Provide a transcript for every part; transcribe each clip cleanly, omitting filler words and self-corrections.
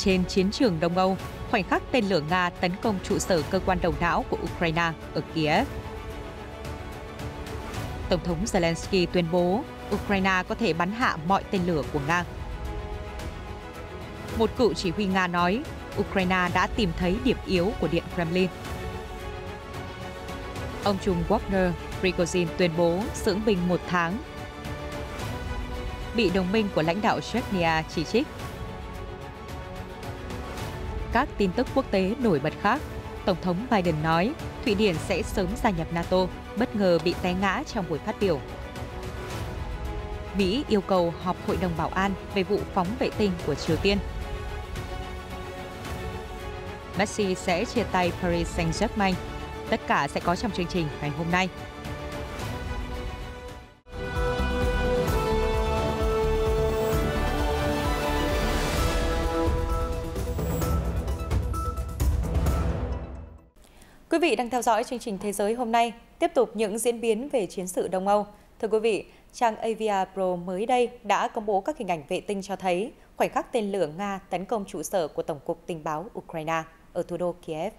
trên chiến trường Đông Âu, khoảnh khắc tên lửa Nga tấn công trụ sở cơ quan đầu não của Ukraine ở Kiev. Tổng thống Zelensky tuyên bố Ukraine có thể bắn hạ mọi tên lửa của Nga. Một cựu chỉ huy Nga nói Ukraine đã tìm thấy điểm yếu của Điện Kremlin. Ông trùm Wagner Prigozhin tuyên bố dưỡng binh 1 tháng. Bị đồng minh của lãnh đạo Chechnya chỉ trích. Các tin tức quốc tế nổi bật khác, Tổng thống Biden nói Thụy Điển sẽ sớm gia nhập NATO, bất ngờ bị té ngã trong buổi phát biểu. Mỹ yêu cầu họp Hội đồng Bảo an về vụ phóng vệ tinh của Triều Tiên. Messi sẽ chia tay Paris Saint-Germain. Tất cả sẽ có trong chương trình ngày hôm nay. Quý vị đang theo dõi chương trình Thế giới hôm nay, tiếp tục những diễn biến về chiến sự Đông Âu. Thưa quý vị, trang Avia Pro mới đây đã công bố các hình ảnh vệ tinh cho thấy khoảnh khắc tên lửa Nga tấn công trụ sở của Tổng cục Tình báo Ukraine ở thủ đô Kiev.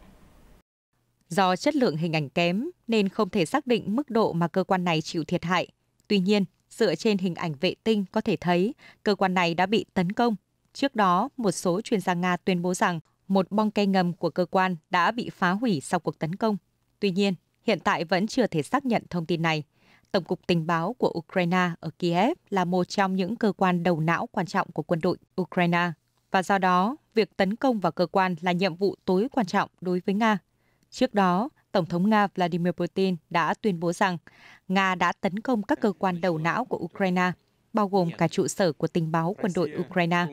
Do chất lượng hình ảnh kém nên không thể xác định mức độ mà cơ quan này chịu thiệt hại. Tuy nhiên, dựa trên hình ảnh vệ tinh có thể thấy cơ quan này đã bị tấn công. Trước đó, một số chuyên gia Nga tuyên bố rằng một bong ke ngầm của cơ quan đã bị phá hủy sau cuộc tấn công. Tuy nhiên, hiện tại vẫn chưa thể xác nhận thông tin này. Tổng cục Tình báo của Ukraine ở Kiev là một trong những cơ quan đầu não quan trọng của quân đội Ukraine. Và do đó, việc tấn công vào cơ quan là nhiệm vụ tối quan trọng đối với Nga. Trước đó, Tổng thống Nga Vladimir Putin đã tuyên bố rằng Nga đã tấn công các cơ quan đầu não của Ukraine, bao gồm cả trụ sở của tình báo quân đội Ukraine.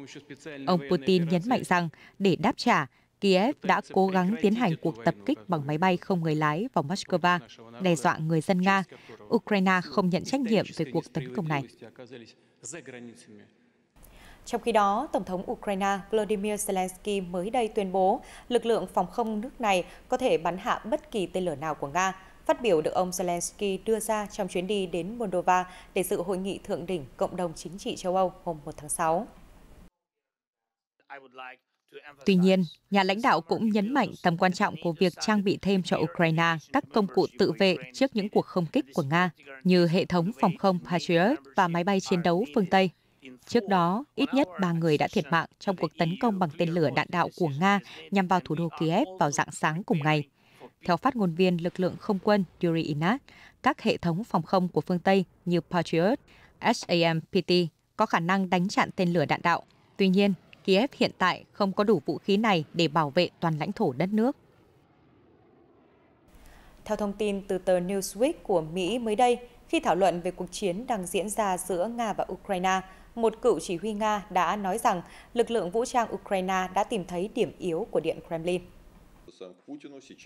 Ông Putin nhấn mạnh rằng để đáp trả, Kiev đã cố gắng tiến hành cuộc tập kích bằng máy bay không người lái vào Moscow, đe dọa người dân Nga. Ukraine không nhận trách nhiệm về cuộc tấn công này. Trong khi đó, Tổng thống Ukraine Volodymyr Zelensky mới đây tuyên bố lực lượng phòng không nước này có thể bắn hạ bất kỳ tên lửa nào của Nga. Phát biểu được ông Zelensky đưa ra trong chuyến đi đến Moldova để dự hội nghị thượng đỉnh Cộng đồng Chính trị châu Âu hôm 1 tháng 6. Tuy nhiên, nhà lãnh đạo cũng nhấn mạnh tầm quan trọng của việc trang bị thêm cho Ukraine các công cụ tự vệ trước những cuộc không kích của Nga, như hệ thống phòng không Patriot và máy bay chiến đấu phương Tây. Trước đó, ít nhất 3 người đã thiệt mạng trong cuộc tấn công bằng tên lửa đạn đạo của Nga nhằm vào thủ đô Kiev vào rạng sáng cùng ngày. Theo phát ngôn viên lực lượng không quân Yuri Inak, các hệ thống phòng không của phương Tây như Patriot, SAM-PT có khả năng đánh chặn tên lửa đạn đạo. Tuy nhiên, Kiev hiện tại không có đủ vũ khí này để bảo vệ toàn lãnh thổ đất nước. Theo thông tin từ tờ Newsweek của Mỹ mới đây, khi thảo luận về cuộc chiến đang diễn ra giữa Nga và Ukraine, một cựu chỉ huy Nga đã nói rằng lực lượng vũ trang Ukraine đã tìm thấy điểm yếu của Điện Kremlin.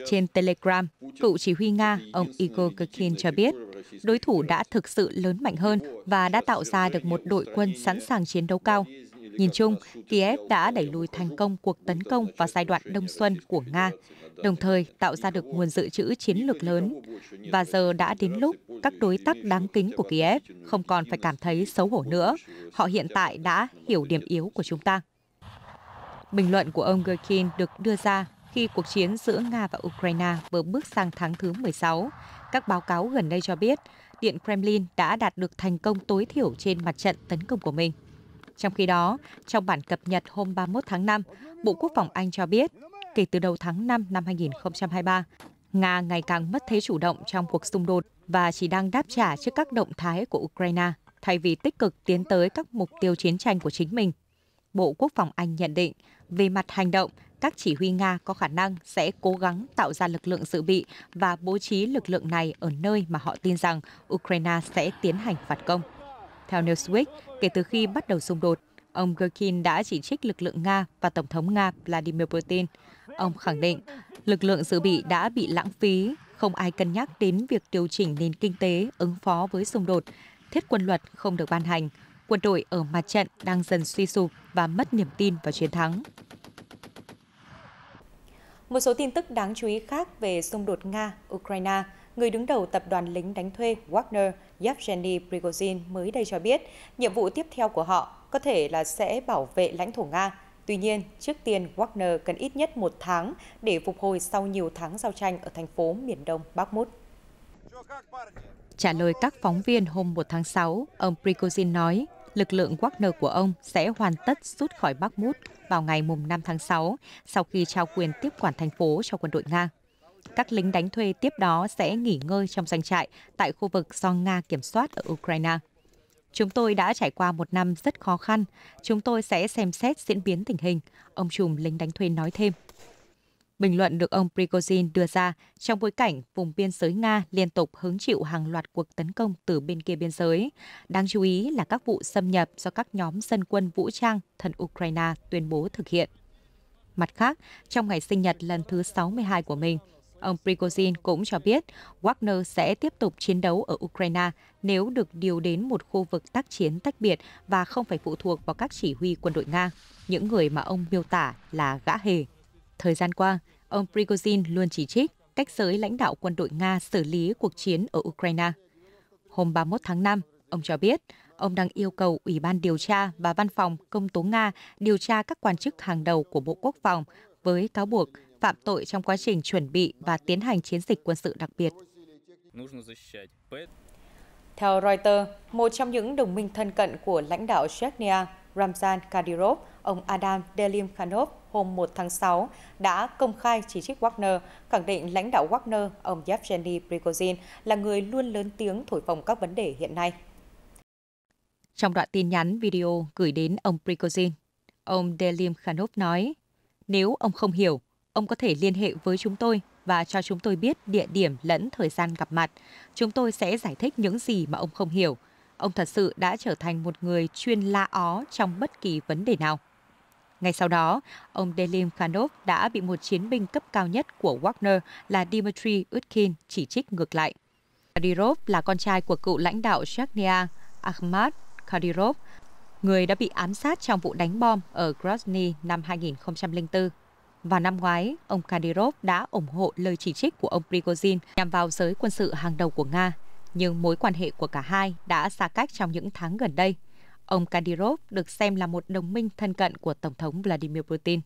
Trên Telegram, cựu chỉ huy Nga, ông Igor Girkin cho biết, đối thủ đã thực sự lớn mạnh hơn và đã tạo ra được một đội quân sẵn sàng chiến đấu cao. Nhìn chung, Kiev đã đẩy lùi thành công cuộc tấn công vào giai đoạn đông xuân của Nga, đồng thời tạo ra được nguồn dự trữ chiến lược lớn. Và giờ đã đến lúc các đối tác đáng kính của Kiev không còn phải cảm thấy xấu hổ nữa. Họ hiện tại đã hiểu điểm yếu của chúng ta. Bình luận của ông Girkin được đưa ra khi cuộc chiến giữa Nga và Ukraine vừa bước sang tháng thứ 16. Các báo cáo gần đây cho biết, Điện Kremlin đã đạt được thành công tối thiểu trên mặt trận tấn công của mình. Trong khi đó, trong bản cập nhật hôm 31 tháng 5, Bộ Quốc phòng Anh cho biết, kể từ đầu tháng 5 năm 2023, Nga ngày càng mất thế chủ động trong cuộc xung đột và chỉ đang đáp trả trước các động thái của Ukraine, thay vì tích cực tiến tới các mục tiêu chiến tranh của chính mình. Bộ Quốc phòng Anh nhận định, về mặt hành động, các chỉ huy Nga có khả năng sẽ cố gắng tạo ra lực lượng dự bị và bố trí lực lượng này ở nơi mà họ tin rằng Ukraine sẽ tiến hành phản công. Theo Newsweek, kể từ khi bắt đầu xung đột, ông Girkin đã chỉ trích lực lượng Nga và Tổng thống Nga Vladimir Putin. Ông khẳng định lực lượng dự bị đã bị lãng phí, không ai cân nhắc đến việc điều chỉnh nền kinh tế ứng phó với xung đột, thiết quân luật không được ban hành, quân đội ở mặt trận đang dần suy sụp và mất niềm tin vào chiến thắng. Một số tin tức đáng chú ý khác về xung đột Nga-Ukraine, người đứng đầu tập đoàn lính đánh thuê Wagner, Yevgeny Prigozhin mới đây cho biết, nhiệm vụ tiếp theo của họ có thể là sẽ bảo vệ lãnh thổ Nga, Tuy nhiên, trước tiên Wagner cần ít nhất 1 tháng để phục hồi sau nhiều tháng giao tranh ở thành phố miền đông Bakhmut. Trả lời các phóng viên hôm 1 tháng 6, ông Prigozhin nói lực lượng Wagner của ông sẽ hoàn tất rút khỏi Bakhmut vào ngày 5 tháng 6 sau khi trao quyền tiếp quản thành phố cho quân đội Nga. Các lính đánh thuê tiếp đó sẽ nghỉ ngơi trong doanh trại tại khu vực do Nga kiểm soát ở Ukraine. Chúng tôi đã trải qua một năm rất khó khăn. Chúng tôi sẽ xem xét diễn biến tình hình, ông trùm lính đánh thuê nói thêm. Bình luận được ông Prigozhin đưa ra trong bối cảnh vùng biên giới Nga liên tục hứng chịu hàng loạt cuộc tấn công từ bên kia biên giới. Đáng chú ý là các vụ xâm nhập do các nhóm dân quân vũ trang thân Ukraine tuyên bố thực hiện. Mặt khác, trong ngày sinh nhật lần thứ 62 của mình, ông Prigozhin cũng cho biết Wagner sẽ tiếp tục chiến đấu ở Ukraine nếu được điều đến một khu vực tác chiến tách biệt và không phải phụ thuộc vào các chỉ huy quân đội Nga, những người mà ông miêu tả là gã hề. Thời gian qua, ông Prigozhin luôn chỉ trích cách giới lãnh đạo quân đội Nga xử lý cuộc chiến ở Ukraine. Hôm 31 tháng 5, ông cho biết ông đang yêu cầu Ủy ban điều tra và Văn phòng Công tố Nga điều tra các quan chức hàng đầu của Bộ Quốc phòng với cáo buộc phạm tội trong quá trình chuẩn bị và tiến hành chiến dịch quân sự đặc biệt. Theo Reuters, một trong những đồng minh thân cận của lãnh đạo Chechnya Ramzan Kadyrov, ông Adam Delimkhanov, hôm 1 tháng 6 đã công khai chỉ trích Wagner, khẳng định lãnh đạo Wagner, ông Yevgeny Prigozhin, là người luôn lớn tiếng thổi phồng các vấn đề hiện nay. Trong đoạn tin nhắn video gửi đến ông Prigozhin, ông Delimkhanov nói, nếu ông không hiểu, ông có thể liên hệ với chúng tôi và cho chúng tôi biết địa điểm lẫn thời gian gặp mặt. Chúng tôi sẽ giải thích những gì mà ông không hiểu. Ông thật sự đã trở thành một người chuyên la ó trong bất kỳ vấn đề nào. Ngay sau đó, ông Delimkhanov đã bị một chiến binh cấp cao nhất của Wagner là Dmitry Utkin chỉ trích ngược lại. Kadyrov là con trai của cựu lãnh đạo Chechnya Akhmat Kadyrov, người đã bị ám sát trong vụ đánh bom ở Grozny năm 2004. Vào năm ngoái, ông Kadyrov đã ủng hộ lời chỉ trích của ông Prigozhin nhằm vào giới quân sự hàng đầu của Nga, nhưng mối quan hệ của cả hai đã xa cách trong những tháng gần đây. Ông Kadyrov được xem là một đồng minh thân cận của Tổng thống Vladimir Putin.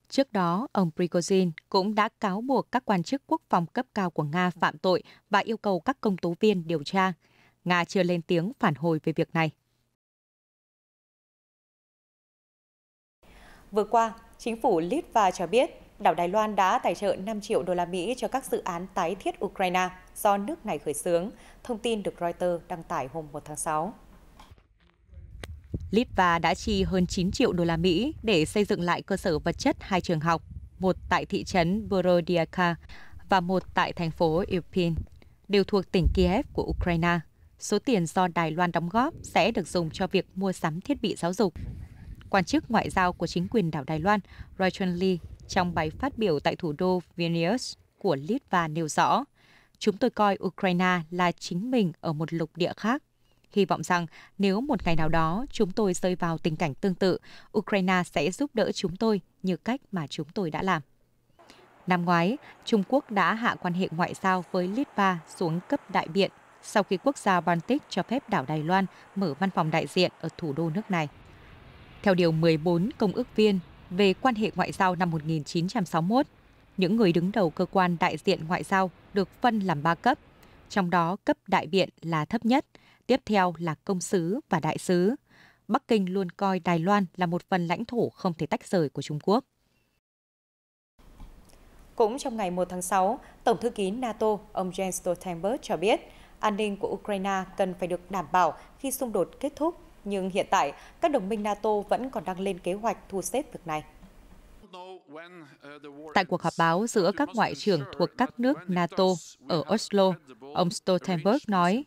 Trước đó, ông Prigozhin cũng đã cáo buộc các quan chức quốc phòng cấp cao của Nga phạm tội và yêu cầu các công tố viên điều tra. Nga chưa lên tiếng phản hồi về việc này. Vừa qua, chính phủ Litva cho biết đảo Đài Loan đã tài trợ 5 triệu đô la Mỹ cho các dự án tái thiết Ukraine do nước này khởi xướng, thông tin được Reuters đăng tải hôm 1 tháng 6. Litva đã chi hơn 9 triệu đô la Mỹ để xây dựng lại cơ sở vật chất 2 trường học, một tại thị trấn Borodianka và một tại thành phố Irpin, đều thuộc tỉnh Kiev của Ukraine. Số tiền do Đài Loan đóng góp sẽ được dùng cho việc mua sắm thiết bị giáo dục. Quan chức ngoại giao của chính quyền đảo Đài Loan, Roy Chun-li, trong bài phát biểu tại thủ đô Vilnius của Litva nêu rõ, chúng tôi coi Ukraine là chính mình ở một lục địa khác. Hy vọng rằng nếu một ngày nào đó chúng tôi rơi vào tình cảnh tương tự, Ukraine sẽ giúp đỡ chúng tôi như cách mà chúng tôi đã làm. Năm ngoái, Trung Quốc đã hạ quan hệ ngoại giao với Litva xuống cấp đại biện sau khi quốc gia Baltic cho phép đảo Đài Loan mở văn phòng đại diện ở thủ đô nước này. Theo Điều 14 Công ước viên về quan hệ ngoại giao năm 1961, những người đứng đầu cơ quan đại diện ngoại giao được phân làm 3 cấp, trong đó cấp đại biện là thấp nhất, tiếp theo là công sứ và đại sứ. Bắc Kinh luôn coi Đài Loan là một phần lãnh thổ không thể tách rời của Trung Quốc. Cũng trong ngày 1 tháng 6, Tổng thư ký NATO ông Jens Stoltenberg cho biết an ninh của Ukraine cần phải được đảm bảo khi xung đột kết thúc, nhưng hiện tại các đồng minh NATO vẫn còn đang lên kế hoạch thu xếp việc này. Tại cuộc họp báo giữa các ngoại trưởng thuộc các nước NATO ở Oslo, ông Stoltenberg nói,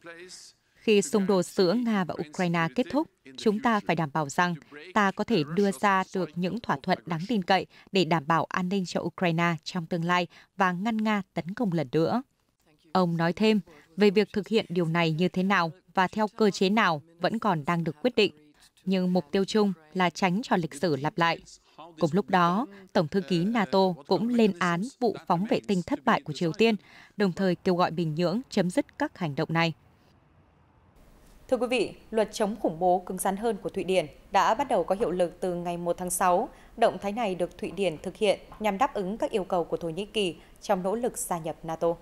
khi xung đột giữa Nga và Ukraine kết thúc, chúng ta phải đảm bảo rằng ta có thể đưa ra được những thỏa thuận đáng tin cậy để đảm bảo an ninh cho Ukraine trong tương lai và ngăn Nga tấn công lần nữa. Ông nói thêm, về việc thực hiện điều này như thế nào và theo cơ chế nào vẫn còn đang được quyết định, nhưng mục tiêu chung là tránh cho lịch sử lặp lại. Cùng lúc đó, Tổng thư ký NATO cũng lên án vụ phóng vệ tinh thất bại của Triều Tiên, đồng thời kêu gọi Bình Nhưỡng chấm dứt các hành động này. Thưa quý vị, luật chống khủng bố cứng rắn hơn của Thụy Điển đã bắt đầu có hiệu lực từ ngày 1 tháng 6. Động thái này được Thụy Điển thực hiện nhằm đáp ứng các yêu cầu của Thổ Nhĩ Kỳ trong nỗ lực gia nhập NATO.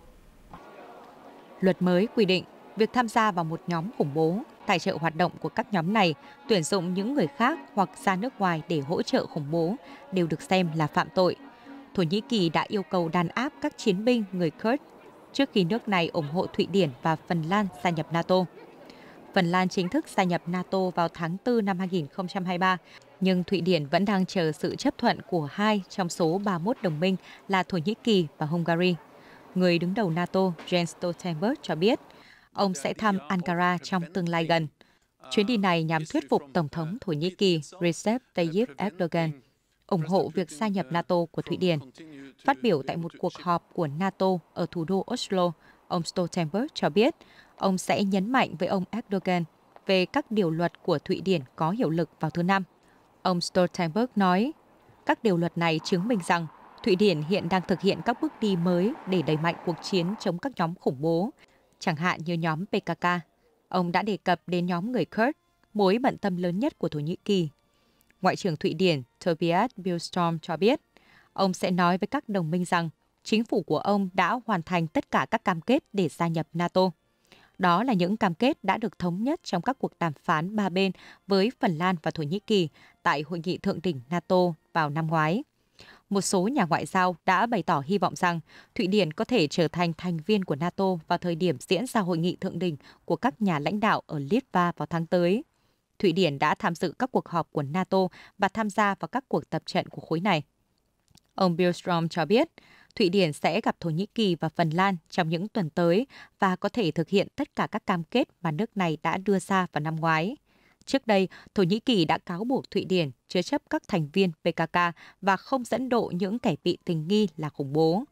Luật mới quy định việc tham gia vào một nhóm khủng bố, tài trợ hoạt động của các nhóm này, tuyển dụng những người khác hoặc ra nước ngoài để hỗ trợ khủng bố đều được xem là phạm tội. Thổ Nhĩ Kỳ đã yêu cầu đàn áp các chiến binh người Kurd trước khi nước này ủng hộ Thụy Điển và Phần Lan gia nhập NATO. Phần Lan chính thức gia nhập NATO vào tháng 4 năm 2023, nhưng Thụy Điển vẫn đang chờ sự chấp thuận của 2 trong số 31 đồng minh là Thổ Nhĩ Kỳ và Hungary. Người đứng đầu NATO Jens Stoltenberg cho biết, ông sẽ thăm Ankara trong tương lai gần. Chuyến đi này nhằm thuyết phục Tổng thống Thổ Nhĩ Kỳ Recep Tayyip Erdogan ủng hộ việc gia nhập NATO của Thụy Điển. Phát biểu tại một cuộc họp của NATO ở thủ đô Oslo, ông Stoltenberg cho biết ông sẽ nhấn mạnh với ông Erdogan về các điều luật của Thụy Điển có hiệu lực vào thứ Năm. Ông Stoltenberg nói, các điều luật này chứng minh rằng Thụy Điển hiện đang thực hiện các bước đi mới để đẩy mạnh cuộc chiến chống các nhóm khủng bố, chẳng hạn như nhóm PKK. Ông đã đề cập đến nhóm người Kurd, mối bận tâm lớn nhất của Thổ Nhĩ Kỳ. Ngoại trưởng Thụy Điển Tobias Billström cho biết, ông sẽ nói với các đồng minh rằng chính phủ của ông đã hoàn thành tất cả các cam kết để gia nhập NATO. Đó là những cam kết đã được thống nhất trong các cuộc đàm phán ba bên với Phần Lan và Thổ Nhĩ Kỳ tại Hội nghị Thượng đỉnh NATO vào năm ngoái. Một số nhà ngoại giao đã bày tỏ hy vọng rằng Thụy Điển có thể trở thành thành viên của NATO vào thời điểm diễn ra Hội nghị Thượng đỉnh của các nhà lãnh đạo ở Litva vào tháng tới. Thụy Điển đã tham dự các cuộc họp của NATO và tham gia vào các cuộc tập trận của khối này. Ông Billström cho biết, Thụy Điển sẽ gặp Thổ Nhĩ Kỳ và Phần Lan trong những tuần tới và có thể thực hiện tất cả các cam kết mà nước này đã đưa ra vào năm ngoái. Trước đây, Thổ Nhĩ Kỳ đã cáo buộc Thụy Điển chứa chấp các thành viên PKK và không dẫn độ những kẻ bị tình nghi là khủng bố.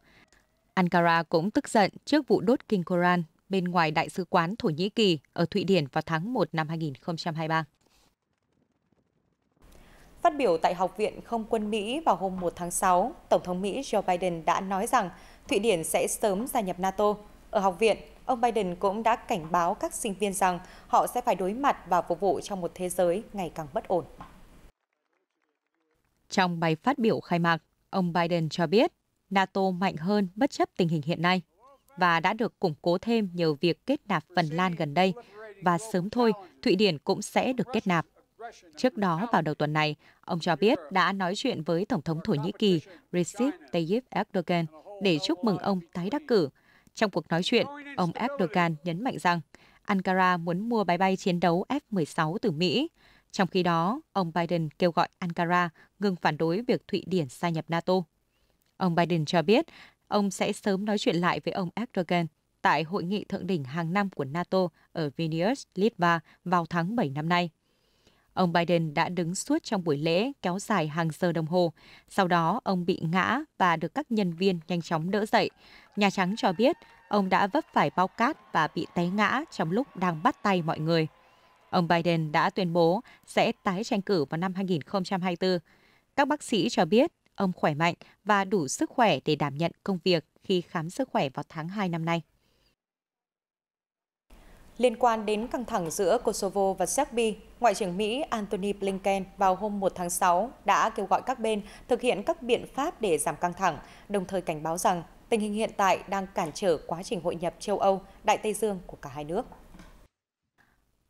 Ankara cũng tức giận trước vụ đốt kinh Koran bên ngoài Đại sứ quán Thổ Nhĩ Kỳ ở Thụy Điển vào tháng 1 năm 2023. Phát biểu tại Học viện Không quân Mỹ vào hôm 1 tháng 6, Tổng thống Mỹ Joe Biden đã nói rằng Thụy Điển sẽ sớm gia nhập NATO. Ở học viện, ông Biden cũng đã cảnh báo các sinh viên rằng họ sẽ phải đối mặt và phục vụ trong một thế giới ngày càng bất ổn. Trong bài phát biểu khai mạc, ông Biden cho biết NATO mạnh hơn bất chấp tình hình hiện nay và đã được củng cố thêm nhờ việc kết nạp Phần Lan gần đây và sớm thôi Thụy Điển cũng sẽ được kết nạp. Trước đó, vào đầu tuần này, ông cho biết đã nói chuyện với Tổng thống Thổ Nhĩ Kỳ Recep Tayyip Erdogan để chúc mừng ông tái đắc cử. Trong cuộc nói chuyện, ông Erdogan nhấn mạnh rằng Ankara muốn mua máy bay chiến đấu F-16 từ Mỹ. Trong khi đó, ông Biden kêu gọi Ankara ngừng phản đối việc Thụy Điển gia nhập NATO. Ông Biden cho biết ông sẽ sớm nói chuyện lại với ông Erdogan tại Hội nghị Thượng đỉnh hàng năm của NATO ở Vilnius, Litva vào tháng 7 năm nay. Ông Biden đã đứng suốt trong buổi lễ kéo dài hàng giờ đồng hồ. Sau đó, ông bị ngã và được các nhân viên nhanh chóng đỡ dậy. Nhà Trắng cho biết ông đã vấp phải bao cát và bị té ngã trong lúc đang bắt tay mọi người. Ông Biden đã tuyên bố sẽ tái tranh cử vào năm 2024. Các bác sĩ cho biết ông khỏe mạnh và đủ sức khỏe để đảm nhận công việc khi khám sức khỏe vào tháng 2 năm nay. Liên quan đến căng thẳng giữa Kosovo và Serbia, Ngoại trưởng Mỹ Antony Blinken vào hôm 1 tháng 6 đã kêu gọi các bên thực hiện các biện pháp để giảm căng thẳng, đồng thời cảnh báo rằng tình hình hiện tại đang cản trở quá trình hội nhập châu Âu, Đại Tây Dương của cả hai nước.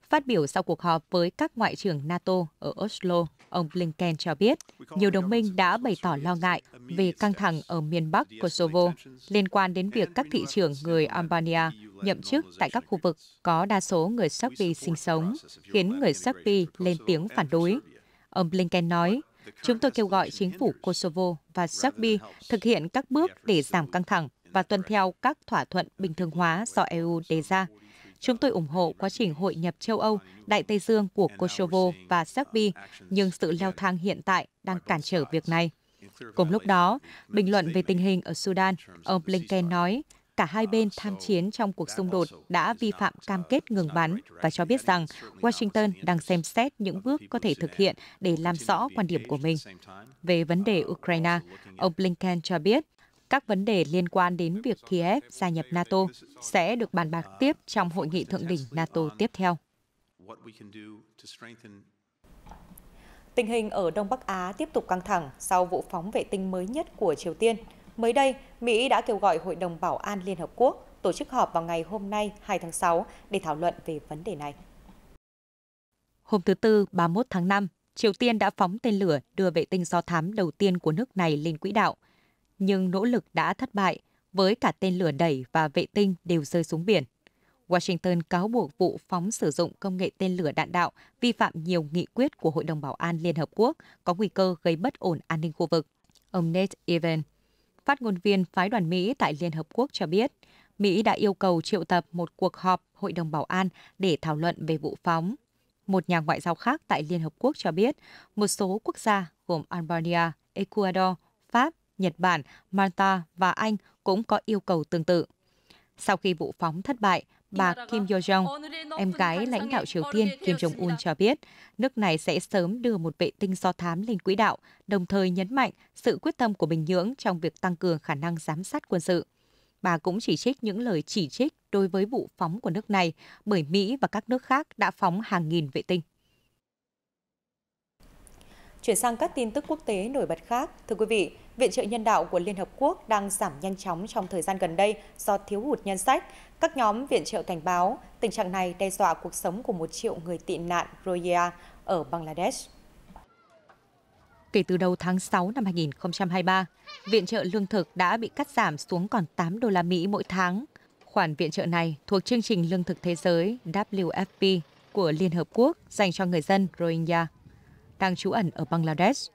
Phát biểu sau cuộc họp với các ngoại trưởng NATO ở Oslo, ông Blinken cho biết nhiều đồng minh đã bày tỏ lo ngại về căng thẳng ở miền Bắc Kosovo liên quan đến việc các thị trưởng người Albania nhậm chức tại các khu vực có đa số người Serbia sinh sống, khiến người Serbia lên tiếng phản đối. Ông Blinken nói, chúng tôi kêu gọi chính phủ Kosovo và Serbia thực hiện các bước để giảm căng thẳng và tuân theo các thỏa thuận bình thường hóa do EU đề ra. Chúng tôi ủng hộ quá trình hội nhập châu Âu, Đại Tây Dương của Kosovo và Serbia, nhưng sự leo thang hiện tại đang cản trở việc này. Cùng lúc đó, bình luận về tình hình ở Sudan, ông Blinken nói cả hai bên tham chiến trong cuộc xung đột đã vi phạm cam kết ngừng bắn và cho biết rằng Washington đang xem xét những bước có thể thực hiện để làm rõ quan điểm của mình. Về vấn đề Ukraine, ông Blinken cho biết các vấn đề liên quan đến việc Kiev gia nhập NATO sẽ được bàn bạc tiếp trong hội nghị thượng đỉnh NATO tiếp theo. Tình hình ở Đông Bắc Á tiếp tục căng thẳng sau vụ phóng vệ tinh mới nhất của Triều Tiên. Mới đây, Mỹ đã kêu gọi Hội đồng Bảo an Liên Hợp Quốc tổ chức họp vào ngày hôm nay 2 tháng 6 để thảo luận về vấn đề này. Hôm thứ Tư 31 tháng 5, Triều Tiên đã phóng tên lửa đưa vệ tinh do thám đầu tiên của nước này lên quỹ đạo. Nhưng nỗ lực đã thất bại, với cả tên lửa đẩy và vệ tinh đều rơi xuống biển. Washington cáo buộc vụ phóng sử dụng công nghệ tên lửa đạn đạo vi phạm nhiều nghị quyết của Hội đồng Bảo an Liên Hợp Quốc, có nguy cơ gây bất ổn an ninh khu vực. Ông Nate Evans, phát ngôn viên phái đoàn Mỹ tại Liên Hợp Quốc cho biết, Mỹ đã yêu cầu triệu tập một cuộc họp Hội đồng Bảo an để thảo luận về vụ phóng. Một nhà ngoại giao khác tại Liên Hợp Quốc cho biết, một số quốc gia gồm Albania, Ecuador, Pháp, Nhật Bản, Malta và Anh cũng có yêu cầu tương tự. Sau khi vụ phóng thất bại, bà Kim Yo-jong, em gái lãnh đạo Triều Tiên Kim Jong-un cho biết, nước này sẽ sớm đưa một vệ tinh do thám lên quỹ đạo, đồng thời nhấn mạnh sự quyết tâm của Bình Nhưỡng trong việc tăng cường khả năng giám sát quân sự. Bà cũng chỉ trích những lời chỉ trích đối với vụ phóng của nước này bởi Mỹ và các nước khác đã phóng hàng nghìn vệ tinh. Chuyển sang các tin tức quốc tế nổi bật khác. Thưa quý vị, viện trợ nhân đạo của Liên Hợp Quốc đang giảm nhanh chóng trong thời gian gần đây do thiếu hụt ngân sách. Các nhóm viện trợ cảnh báo tình trạng này đe dọa cuộc sống của 1 triệu người tị nạn Rohingya ở Bangladesh. Kể từ đầu tháng 6 năm 2023, viện trợ lương thực đã bị cắt giảm xuống còn 8 đô la Mỹ mỗi tháng. Khoản viện trợ này thuộc chương trình lương thực thế giới WFP của Liên Hợp Quốc dành cho người dân Rohingya đang trú ẩn ở Bangladesh.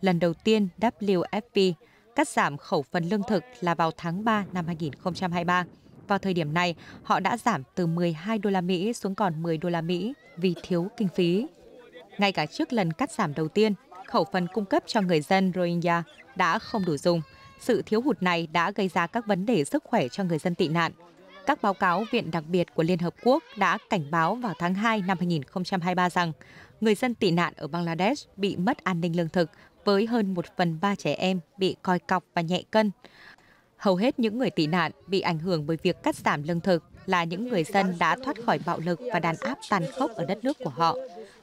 Lần đầu tiên WFP cắt giảm khẩu phần lương thực là vào tháng 3 năm 2023. Vào thời điểm này, họ đã giảm từ 12 đô la Mỹ xuống còn 10 đô la Mỹ vì thiếu kinh phí. Ngay cả trước lần cắt giảm đầu tiên, khẩu phần cung cấp cho người dân Rohingya đã không đủ dùng. Sự thiếu hụt này đã gây ra các vấn đề sức khỏe cho người dân tị nạn. Các báo cáo Viện đặc biệt của Liên Hợp Quốc đã cảnh báo vào tháng 2 năm 2023 rằng người dân tị nạn ở Bangladesh bị mất an ninh lương thực với hơn 1/3 trẻ em bị còi cọc và nhẹ cân. Hầu hết những người tị nạn bị ảnh hưởng bởi việc cắt giảm lương thực là những người dân đã thoát khỏi bạo lực và đàn áp tàn khốc ở đất nước của họ.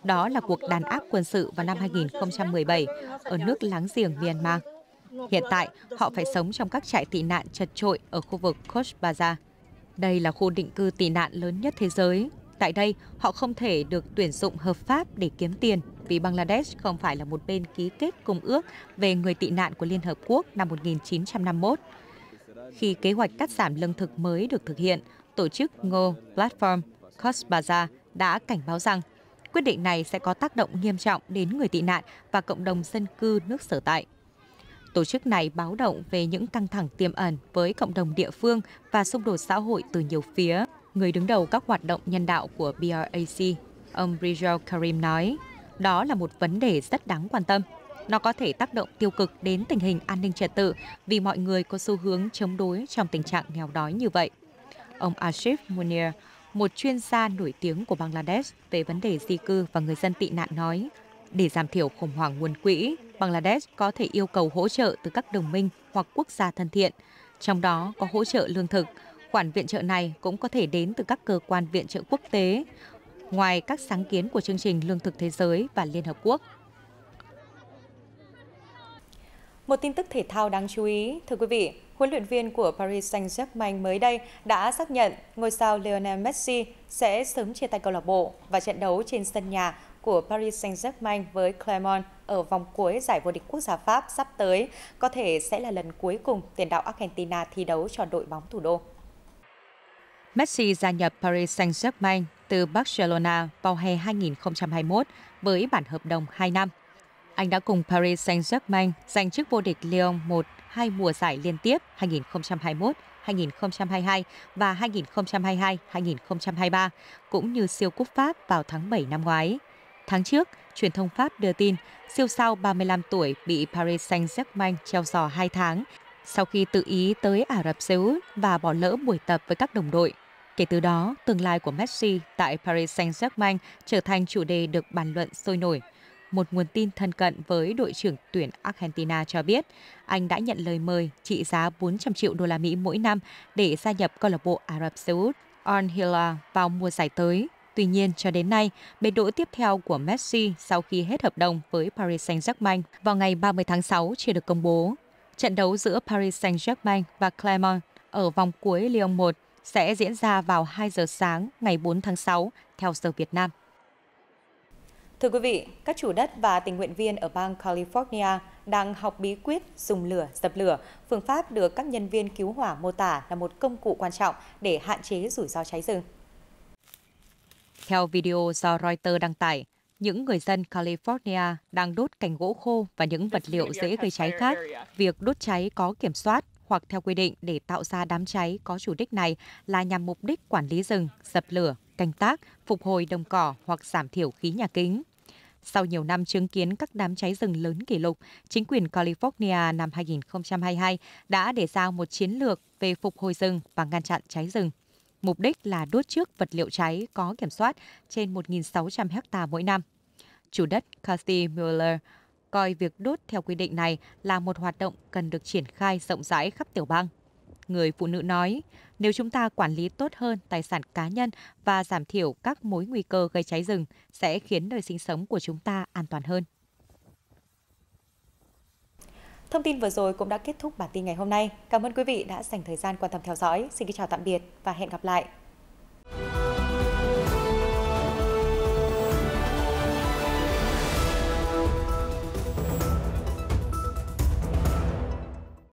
Đó là cuộc đàn áp quân sự vào năm 2017 ở nước láng giềng Myanmar. Hiện tại, họ phải sống trong các trại tị nạn chật chội ở khu vực Cox's Bazar. Đây là khu định cư tị nạn lớn nhất thế giới. Tại đây, họ không thể được tuyển dụng hợp pháp để kiếm tiền vì Bangladesh không phải là một bên ký kết Công ước về người tị nạn của Liên Hợp Quốc năm 1951. Khi kế hoạch cắt giảm lương thực mới được thực hiện, tổ chức Ngô Platform Cox's Bazar đã cảnh báo rằng quyết định này sẽ có tác động nghiêm trọng đến người tị nạn và cộng đồng dân cư nước sở tại. Tổ chức này báo động về những căng thẳng tiềm ẩn với cộng đồng địa phương và xung đột xã hội từ nhiều phía. Người đứng đầu các hoạt động nhân đạo của BRAC, ông Rijal Karim nói, đó là một vấn đề rất đáng quan tâm. Nó có thể tác động tiêu cực đến tình hình an ninh trật tự vì mọi người có xu hướng chống đối trong tình trạng nghèo đói như vậy. Ông Asif Munir, một chuyên gia nổi tiếng của Bangladesh về vấn đề di cư và người dân tị nạn nói, để giảm thiểu khủng hoảng nguồn quỹ, Bangladesh có thể yêu cầu hỗ trợ từ các đồng minh hoặc quốc gia thân thiện, trong đó có hỗ trợ lương thực. Khoản viện trợ này cũng có thể đến từ các cơ quan viện trợ quốc tế, ngoài các sáng kiến của chương trình Lương thực Thế giới và Liên Hợp Quốc. Một tin tức thể thao đáng chú ý, thưa quý vị, huấn luyện viên của Paris Saint-Germain mới đây đã xác nhận ngôi sao Lionel Messi sẽ sớm chia tay câu lạc bộ và trận đấu trên sân nhà của Paris Saint-Germain với Clermont ở vòng cuối giải vô địch quốc gia Pháp sắp tới có thể sẽ là lần cuối cùng tiền đạo Argentina thi đấu cho đội bóng thủ đô. Messi gia nhập Paris Saint-Germain từ Barcelona vào hè 2021 với bản hợp đồng 2 năm. Anh đã cùng Paris Saint-Germain giành chức vô địch Lyon 1 2 mùa giải liên tiếp 2021, 2022 và 2022-2023, cũng như siêu cúp Pháp vào tháng 7 năm ngoái. Tháng trước, truyền thông Pháp đưa tin siêu sao 35 tuổi bị Paris Saint-Germain treo giò 2 tháng sau khi tự ý tới Ả Rập Xê Út và bỏ lỡ buổi tập với các đồng đội. Kể từ đó, tương lai của Messi tại Paris Saint-Germain trở thành chủ đề được bàn luận sôi nổi. Một nguồn tin thân cận với đội trưởng tuyển Argentina cho biết anh đã nhận lời mời trị giá 400 triệu đô la Mỹ mỗi năm để gia nhập câu lạc bộ Ả Rập Xê Út Al Hilal vào mùa giải tới. Tuy nhiên, cho đến nay, bến đỗ tiếp theo của Messi sau khi hết hợp đồng với Paris Saint-Germain vào ngày 30 tháng 6 chưa được công bố. Trận đấu giữa Paris Saint-Germain và Clermont ở vòng cuối Ligue 1 sẽ diễn ra vào 2 giờ sáng ngày 4 tháng 6 theo giờ Việt Nam. Thưa quý vị, các chủ đất và tình nguyện viên ở bang California đang học bí quyết dùng lửa dập lửa, phương pháp được các nhân viên cứu hỏa mô tả là một công cụ quan trọng để hạn chế rủi ro cháy rừng. Theo video do Reuters đăng tải, những người dân California đang đốt cành gỗ khô và những vật liệu dễ gây cháy khác. Việc đốt cháy có kiểm soát hoặc theo quy định để tạo ra đám cháy có chủ đích này là nhằm mục đích quản lý rừng, dập lửa, canh tác, phục hồi đồng cỏ hoặc giảm thiểu khí nhà kính. Sau nhiều năm chứng kiến các đám cháy rừng lớn kỷ lục, chính quyền California năm 2022 đã đề ra một chiến lược về phục hồi rừng và ngăn chặn cháy rừng. Mục đích là đốt trước vật liệu cháy có kiểm soát trên 1.600 ha mỗi năm. Chủ đất Kathy Mueller coi việc đốt theo quy định này là một hoạt động cần được triển khai rộng rãi khắp tiểu bang. Người phụ nữ nói, nếu chúng ta quản lý tốt hơn tài sản cá nhân và giảm thiểu các mối nguy cơ gây cháy rừng, sẽ khiến đời sinh sống của chúng ta an toàn hơn. Thông tin vừa rồi cũng đã kết thúc bản tin ngày hôm nay. Cảm ơn quý vị đã dành thời gian quan tâm theo dõi. Xin kính chào tạm biệt và hẹn gặp lại.